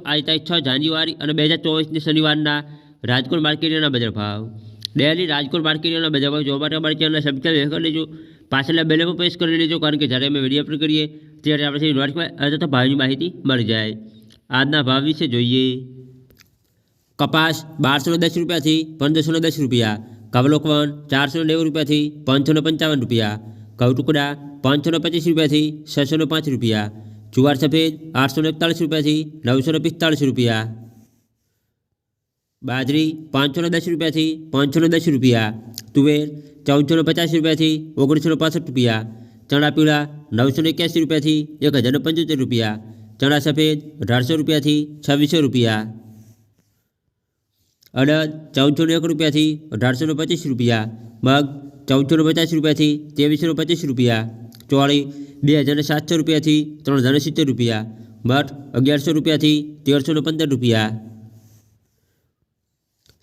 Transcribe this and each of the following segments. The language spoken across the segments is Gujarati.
आज तारीख 6 જાન્યુઆરી અને 2024 શનિવારના રાજકોટ માર્કેટના બજાર ભાવ। ડેલી રાજકોટ માર્કેટના બજાર ભાવ જોવા માટે અમારી ચેનલને સબસ્ક્રાઈબ કરી લેજો, પાછળના બેલ પર પ્રેસ કરી લેજો, કારણ કે જ્યારે અમે વિડીયો અપલોડ કરીએ ત્યારે આપણે નોટિફિકેશન અથવા ભાવની માહિતી મળી જાય। આજના ભાવ વિશે જોઈએ। કપાસ 1210 રૂપિયાથી 1510 રૂપિયા, કવલોકવન 490 રૂપિયાથી 555 રૂપિયા, ઘઉં ટુકડા 525 રૂપિયાથી 605 રૂપિયા, જુવાર સફેદ 841 રૂપિયાથી 945 રૂપિયા, બાજરી 510 રૂપિયાથી 510 રૂપિયા, તુવેર 1450 રૂપિયાથી 1965 રૂપિયા, ચણા પીળા 981 રૂપિયાથી 1075 રૂપિયા, ચણા સફેદ 1800 રૂપિયાથી 2600 રૂપિયા, અડદ 1401 રૂપિયાથી 1825 રૂપિયા, મગ 1450 રૂપિયાથી 2325 રૂપિયા, ચોળી 2700 રૂપિયાથી 3070 રૂપિયા, મઠ 1100 રૂપિયાથી 1315 રૂપિયા,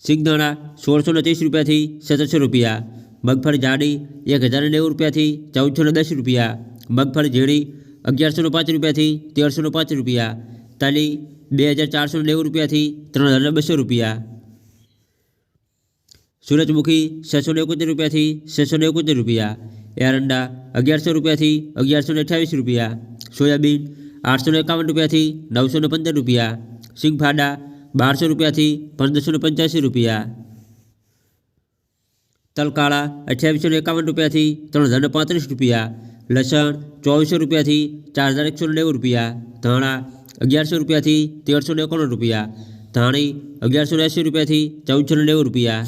સિંગદાણા 1630 રૂપિયાથી 1700 રૂપિયા, મગફળી જાડી 1090 રૂપિયાથી 1410 રૂપિયા, મગફળી ઝીણી 1105 રૂપિયાથી 1305 રૂપિયા, તલી 2490 રૂપિયાથી 3200 રૂપિયા, સૂરજમુખી 671 રૂપિયાથી 671 રૂપિયા, એરંડા 1100 રૂપિયાથી 1128 રૂપિયા, સોયાબીન 851 રૂપિયાથી 915 રૂપિયા, સિંગફાડા 1200 રૂપિયાથી 1585 રૂપિયા, તલકાળા 2851 રૂપિયાથી 3035 રૂપિયા, લસણ 2400 રૂપિયાથી 4190 રૂપિયા, ધાણા 1100 રૂપિયાથી 1391 રૂપિયા, ધાણી 1180 રૂપિયાથી 1490 રૂપિયા,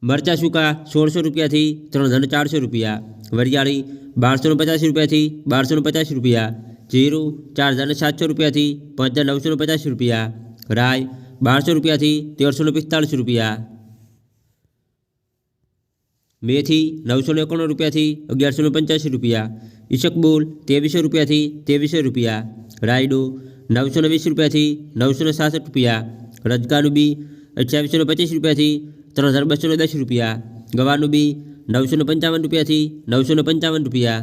મરચાં સૂકા 1600 રૂપિયાથી 3400 રૂપિયા, વરિયાળી 1250 રૂપિયાથી 1250 રૂપિયા, જીરું 4700 રૂપિયાથી 5950 રૂપિયા, રાઈ 1200 રૂપિયાથી 1345 રૂપિયા, મેથી 991 રૂપિયાથી 1185 રૂપિયા, ઈસકબુલ 2300 રૂપિયાથી 2300 રૂપિયા, રાયડો 920 રૂપિયાથી 967 રૂપિયા, રજકાનું બી 2825 રૂપિયાથી 3210 રૂપિયા, ગવાનું બી 955 રૂપિયાથી 955 રૂપિયા।